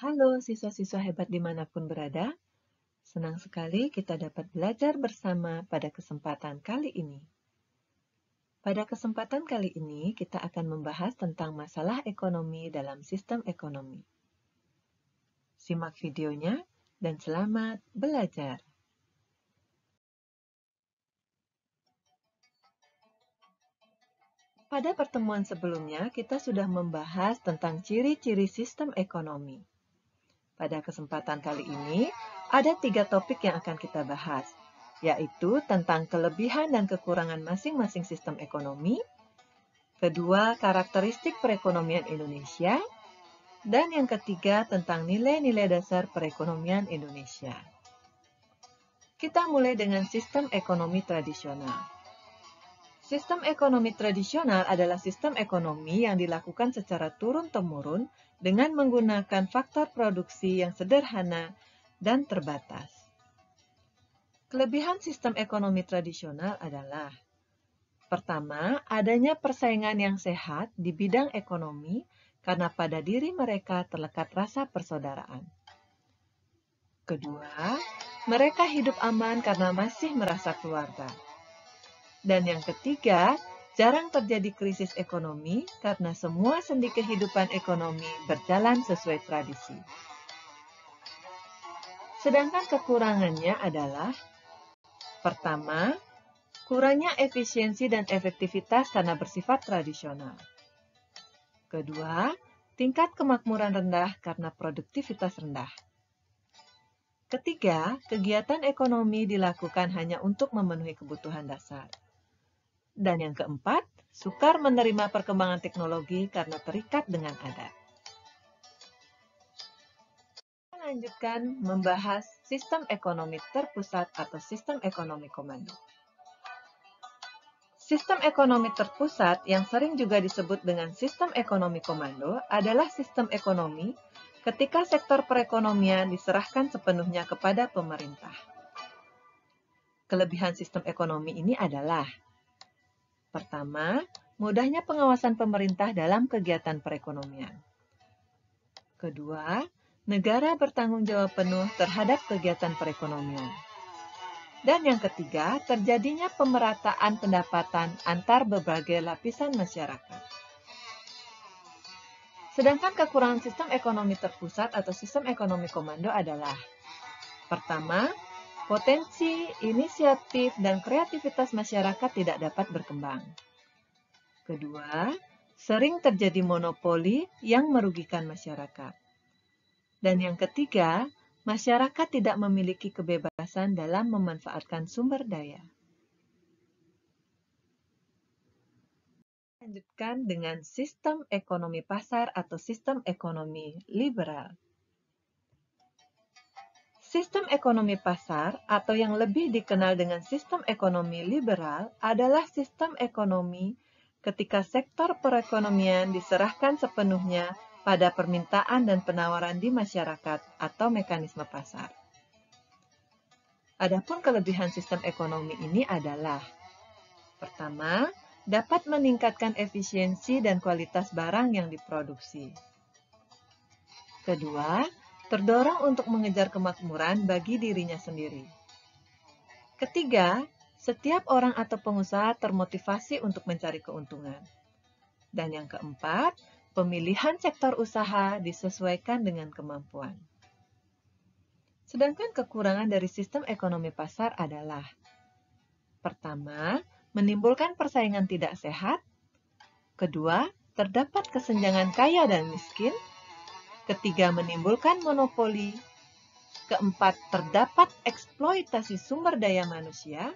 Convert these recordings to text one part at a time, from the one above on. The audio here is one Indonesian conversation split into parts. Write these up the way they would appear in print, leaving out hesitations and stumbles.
Halo siswa-siswa hebat dimanapun berada, senang sekali kita dapat belajar bersama pada kesempatan kali ini. Pada kesempatan kali ini, kita akan membahas tentang masalah ekonomi dalam sistem ekonomi. Simak videonya dan selamat belajar. Pada pertemuan sebelumnya, kita sudah membahas tentang ciri-ciri sistem ekonomi. Pada kesempatan kali ini, ada 3 topik yang akan kita bahas, yaitu tentang kelebihan dan kekurangan masing-masing sistem ekonomi, kedua, karakteristik perekonomian Indonesia, dan yang ketiga tentang nilai-nilai dasar perekonomian Indonesia. Kita mulai dengan sistem ekonomi tradisional. Sistem ekonomi tradisional adalah sistem ekonomi yang dilakukan secara turun-temurun dengan menggunakan faktor produksi yang sederhana dan terbatas. Kelebihan sistem ekonomi tradisional adalah: pertama, adanya persaingan yang sehat di bidang ekonomi karena pada diri mereka terlekat rasa persaudaraan. Kedua, mereka hidup aman karena masih merasa keluarga. Dan yang ketiga, jarang terjadi krisis ekonomi karena semua sendi kehidupan ekonomi berjalan sesuai tradisi. Sedangkan kekurangannya adalah: pertama, kurangnya efisiensi dan efektivitas karena bersifat tradisional. Kedua, tingkat kemakmuran rendah karena produktivitas rendah. Ketiga, kegiatan ekonomi dilakukan hanya untuk memenuhi kebutuhan dasar. Dan yang keempat, sukar menerima perkembangan teknologi karena terikat dengan adat. Kita lanjutkan membahas sistem ekonomi terpusat atau sistem ekonomi komando. Sistem ekonomi terpusat yang sering juga disebut dengan sistem ekonomi komando adalah sistem ekonomi ketika sektor perekonomian diserahkan sepenuhnya kepada pemerintah. Kelebihan sistem ekonomi ini adalah: pertama, mudahnya pengawasan pemerintah dalam kegiatan perekonomian. Kedua, negara bertanggung jawab penuh terhadap kegiatan perekonomian. Dan yang ketiga, terjadinya pemerataan pendapatan antar berbagai lapisan masyarakat. Sedangkan kekurangan sistem ekonomi terpusat atau sistem ekonomi komando adalah: pertama, potensi, inisiatif, dan kreativitas masyarakat tidak dapat berkembang. Kedua, sering terjadi monopoli yang merugikan masyarakat. Dan yang ketiga, masyarakat tidak memiliki kebebasan dalam memanfaatkan sumber daya. Lanjutkan dengan sistem ekonomi pasar atau sistem ekonomi liberal. Sistem ekonomi pasar atau yang lebih dikenal dengan sistem ekonomi liberal adalah sistem ekonomi ketika sektor perekonomian diserahkan sepenuhnya pada permintaan dan penawaran di masyarakat atau mekanisme pasar. Adapun kelebihan sistem ekonomi ini adalah: pertama, dapat meningkatkan efisiensi dan kualitas barang yang diproduksi. Kedua, terdorong untuk mengejar kemakmuran bagi dirinya sendiri. Ketiga, setiap orang atau pengusaha termotivasi untuk mencari keuntungan. Dan yang keempat, pemilihan sektor usaha disesuaikan dengan kemampuan. Sedangkan kekurangan dari sistem ekonomi pasar adalah: pertama, menimbulkan persaingan tidak sehat. Kedua, terdapat kesenjangan kaya dan miskin. Ketiga, menimbulkan monopoli. Keempat, terdapat eksploitasi sumber daya manusia.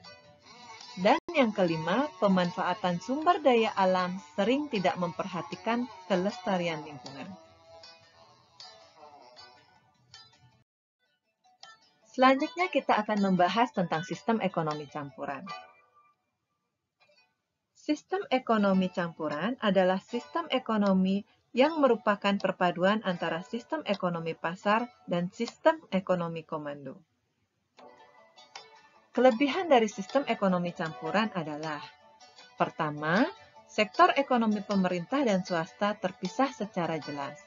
Dan yang kelima, pemanfaatan sumber daya alam sering tidak memperhatikan kelestarian lingkungan. Selanjutnya kita akan membahas tentang sistem ekonomi campuran. Sistem ekonomi campuran adalah sistem ekonomi yang merupakan perpaduan antara sistem ekonomi pasar dan sistem ekonomi komando. Kelebihan dari sistem ekonomi campuran adalah: pertama, sektor ekonomi pemerintah dan swasta terpisah secara jelas.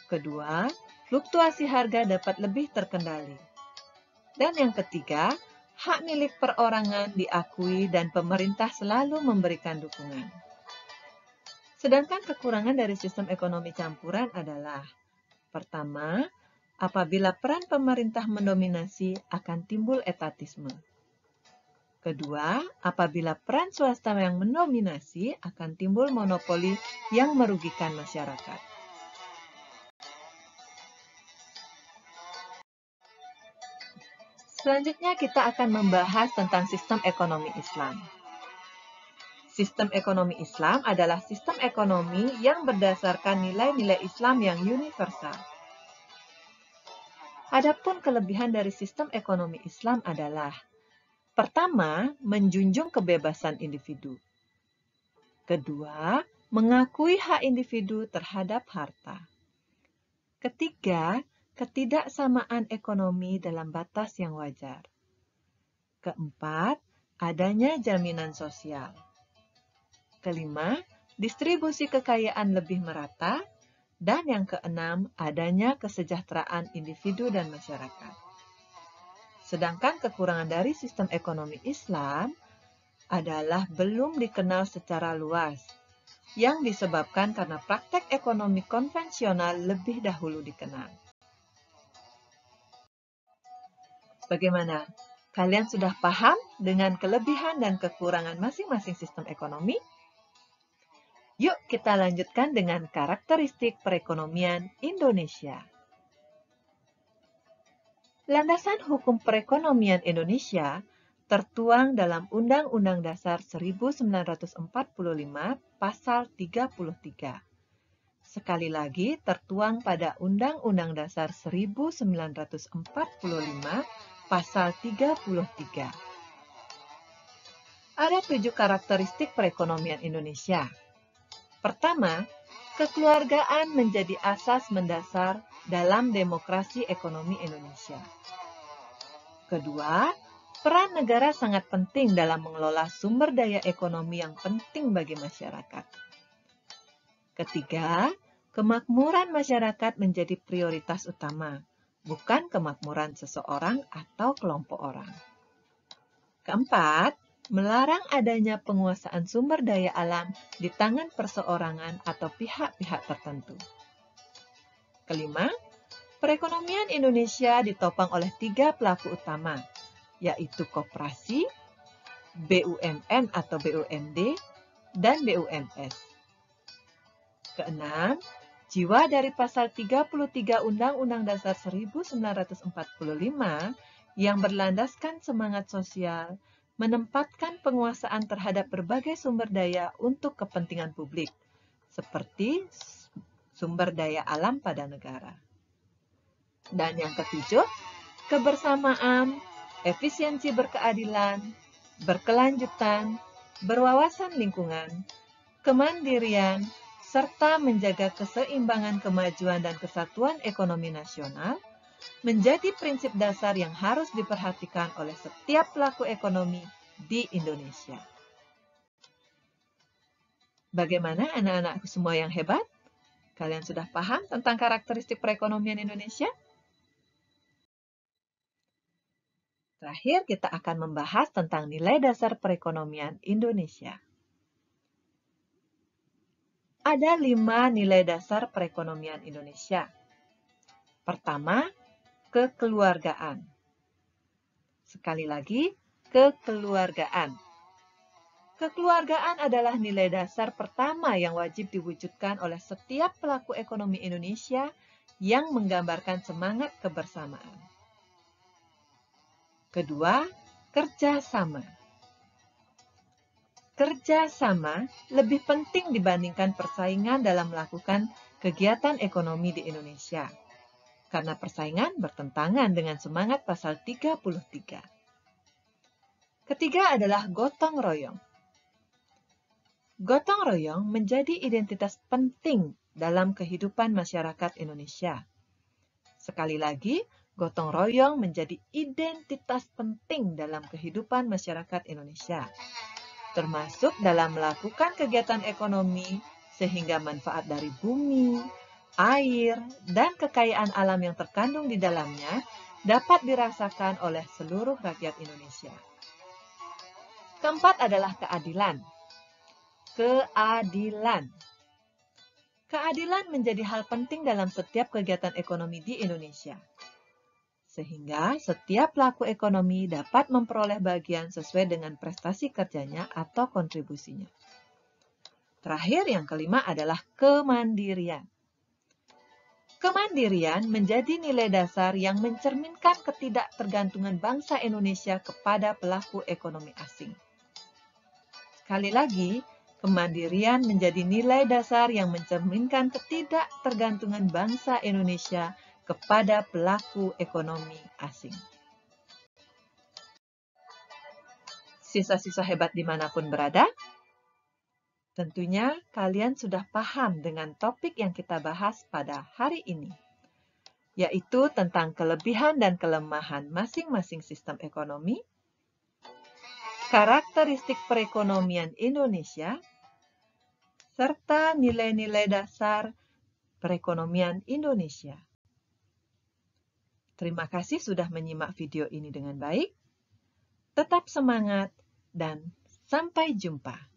Kedua, fluktuasi harga dapat lebih terkendali. Dan yang ketiga, hak milik perorangan diakui dan pemerintah selalu memberikan dukungan. Sedangkan kekurangan dari sistem ekonomi campuran adalah: pertama, apabila peran pemerintah mendominasi akan timbul etatisme. Kedua, apabila peran swasta yang mendominasi akan timbul monopoli yang merugikan masyarakat. Selanjutnya kita akan membahas tentang sistem ekonomi Islam. Sistem ekonomi Islam adalah sistem ekonomi yang berdasarkan nilai-nilai Islam yang universal. Adapun kelebihan dari sistem ekonomi Islam adalah: pertama, menjunjung kebebasan individu. Kedua, mengakui hak individu terhadap harta. Ketiga, ketidaksamaan ekonomi dalam batas yang wajar. Keempat, adanya jaminan sosial. Kelima, distribusi kekayaan lebih merata. Dan yang keenam, adanya kesejahteraan individu dan masyarakat. Sedangkan kekurangan dari sistem ekonomi Islam adalah belum dikenal secara luas, yang disebabkan karena praktek ekonomi konvensional lebih dahulu dikenal. Bagaimana? Kalian sudah paham dengan kelebihan dan kekurangan masing-masing sistem ekonomi? Yuk kita lanjutkan dengan karakteristik perekonomian Indonesia. Landasan hukum perekonomian Indonesia tertuang dalam Undang-Undang Dasar 1945 Pasal 33. Sekali lagi tertuang pada Undang-Undang Dasar 1945 Pasal 33. Ada 7 karakteristik perekonomian Indonesia. Pertama, kekeluargaan menjadi asas mendasar dalam demokrasi ekonomi Indonesia. Kedua, peran negara sangat penting dalam mengelola sumber daya ekonomi yang penting bagi masyarakat. Ketiga, kemakmuran masyarakat menjadi prioritas utama, bukan kemakmuran seseorang atau kelompok orang. Keempat, melarang adanya penguasaan sumber daya alam di tangan perseorangan atau pihak-pihak tertentu. Kelima, perekonomian Indonesia ditopang oleh 3 pelaku utama, yaitu koperasi, BUMN atau BUMD, dan BUMS. Keenam, jiwa dari pasal 33 Undang-Undang Dasar 1945 yang berlandaskan semangat sosial menempatkan penguasaan terhadap berbagai sumber daya untuk kepentingan publik, seperti sumber daya alam pada negara. Dan yang ketujuh, kebersamaan, efisiensi berkeadilan, berkelanjutan, berwawasan lingkungan, kemandirian, serta menjaga keseimbangan kemajuan dan kesatuan ekonomi nasional menjadi prinsip dasar yang harus diperhatikan oleh setiap pelaku ekonomi di Indonesia. Bagaimana anak-anakku semua yang hebat? Kalian sudah paham tentang karakteristik perekonomian Indonesia? Terakhir, kita akan membahas tentang nilai dasar perekonomian Indonesia. Ada 5 nilai dasar perekonomian Indonesia. Pertama, kekeluargaan. Sekali lagi, kekeluargaan. Kekeluargaan adalah nilai dasar pertama yang wajib diwujudkan oleh setiap pelaku ekonomi Indonesia yang menggambarkan semangat kebersamaan. Kedua, kerjasama. Kerjasama lebih penting dibandingkan persaingan dalam melakukan kegiatan ekonomi di Indonesia, karena persaingan bertentangan dengan semangat pasal 33. Ketiga adalah gotong royong. Gotong royong menjadi identitas penting dalam kehidupan masyarakat Indonesia. Sekali lagi, gotong royong menjadi identitas penting dalam kehidupan masyarakat Indonesia, termasuk dalam melakukan kegiatan ekonomi sehingga manfaat dari bumi, air, dan kekayaan alam yang terkandung di dalamnya dapat dirasakan oleh seluruh rakyat Indonesia. Keempat adalah keadilan. Keadilan. Keadilan menjadi hal penting dalam setiap kegiatan ekonomi di Indonesia, sehingga setiap pelaku ekonomi dapat memperoleh bagian sesuai dengan prestasi kerjanya atau kontribusinya. Terakhir, yang kelima adalah kemandirian. Kemandirian menjadi nilai dasar yang mencerminkan ketidaktergantungan bangsa Indonesia kepada pelaku ekonomi asing. Sekali lagi, kemandirian menjadi nilai dasar yang mencerminkan ketidaktergantungan bangsa Indonesia kepada pelaku ekonomi asing. Siswa-siswa hebat dimanapun berada, tentunya kalian sudah paham dengan topik yang kita bahas pada hari ini, yaitu tentang kelebihan dan kelemahan masing-masing sistem ekonomi, karakteristik perekonomian Indonesia, serta nilai-nilai dasar perekonomian Indonesia. Terima kasih sudah menyimak video ini dengan baik. Tetap semangat dan sampai jumpa.